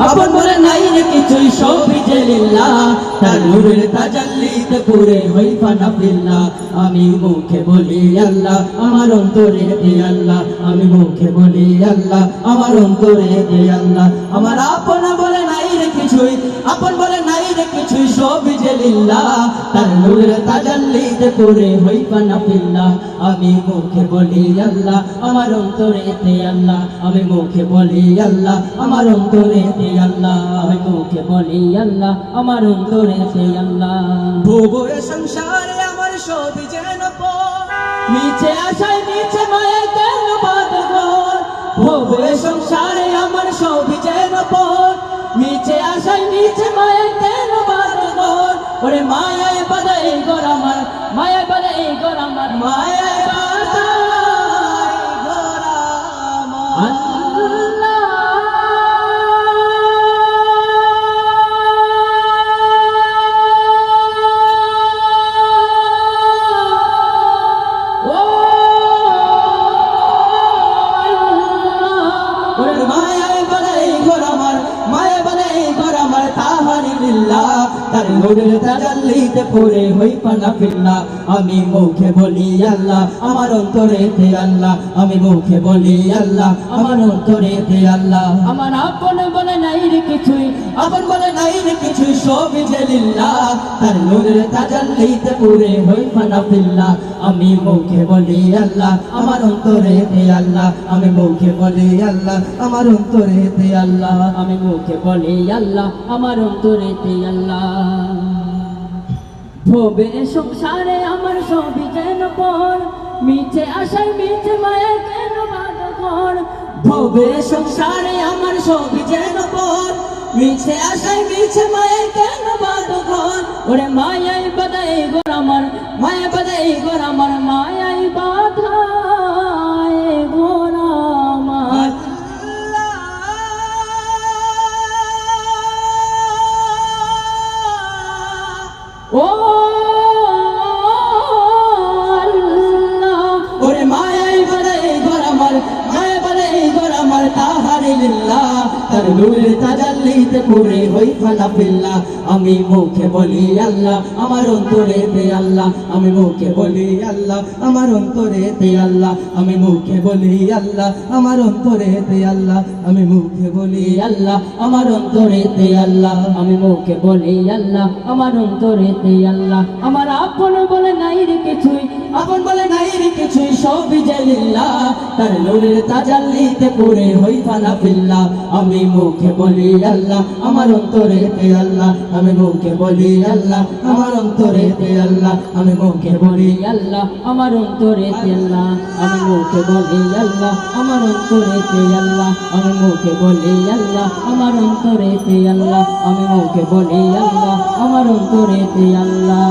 আপন বলে নাই রে কিছুই সবই যে লিল্লাহ তার নূরের তাজাল্লিতে পুরে হই ফানা ফিল্লাহ আমি মুখে বলি আল্লাহ আমার অন্তরে দে আল্লাহ আমি মুখে বলি আল্লাহ আমার অন্তরে দে আল্লাহ আমার আপন বলে নাই রে কিছুই আপন বলে নাই রে কিছুই সবই যে লিল্লাহ তার নূরের তাজাল্লিতে পুরে হই ফানা ফিল্লাহ আমি মুখে বলি আল্লাহ আমার অন্তরে দে আল্লাহ আমি মুখে বলি আল্লাহ আমার অন্তরে দে আল্লাহ আমি মুখে বলি আল্লাহ আমার অন্তরে দে আল্লাহ ভুবরে সংসারে আমার সবই যেন পর নিচে আশায় নিচে মায়া কেন বাদঘর ভুবরে সংসারে আমার সবই যেন পর নিচে আশায় নিচে মায়া কেন বাদঘর ওরে মায়ায় বাদাই ঘর আমার মায়ায় বাদাই ঘর আমার মায়ায় বাদাই ঘর আমার তার নূরের তাজাল্লিতে পুরে হই ফানা ফিল্লাহ আমি মুখে বলি আল্লাহ আমার অন্তরে দে আল্লাহ আমি মুখে বলি আল্লাহ আমার অন্তরে দে আল্লাহ আমার আপন বলে নাই রে কিছুই আপন বলে নাই রে কিছুই সবই যে লিল্লাহ তার নূরের তাজাল্লিতে পুরে হই ফানা ফিল্লাহ আমি মুখে বলি আল্লাহ আমার অন্তরে দে আল্লাহ আমি মুখে বলি আল্লাহ আমার অন্তরে দে আল্লাহ আমি মুখে বলি আল্লাহ আমার অন্তরে দে আল্লাহ ভবে সংসারে আমার সবই যেন পর মিছে আশায় মিছে মায়া কেন বাঁধঘর ভবে সংসারে আমার সবই যেন পর মিছে আশায় মিছে মায়া কেন বাঁধঘর ওরে মায়াই বাদাই ঘর আমার মায়া বাদাই ঘর আমার মায়াই বাধাই ঘর আমার ও আল্লাহ ওরে মায়াই বাদাই ঘর আমার মায়া বাদাই ঘর আমার তাহারি লিল্লাহ তার নূরের তাজাল্লিতে পুরে হই ফানা ফিল্লাহ আমি মুখে বলি আল্লাহ আমার অন্তরে দে আল্লাহ আমি মুখে বলি আল্লাহ আমার অন্তরে দে আল্লাহ আমি মুখে বলি আল্লাহ আমার অন্তরে দে আল্লাহ আমি মুখে বলি আল্লাহ আমার অন্তরে দে আল্লাহ আমি মুখে বলি আল্লাহ আমার অন্তরে দে আল্লাহ আমার আপন বলে নাই রে কিছুই আপন বলে নাই রে কিছুই সবই যে লিল্লাহ তার নূরের তাজাল্লিতে পুরে হই ফানা ফিল্লাহ আমি মুখে বলি আল্লাহ আমার অন্তরে দে আল্লাহ আমি মুখে বলি আল্লাহ আমার অন্তরে দে আল্লাহ আমি মুখে বলি আল্লাহ আমার অন্তরে দে আল্লাহ আমি মুখে বলি আল্লাহ আমার অন্তরে দে আল্লাহ আমি মুখে বলি আল্লাহ আমার অন্তরে দে আল্লাহ আমি মুখে বলি আল্লাহ আমার অন্তরে দে আল্লাহ।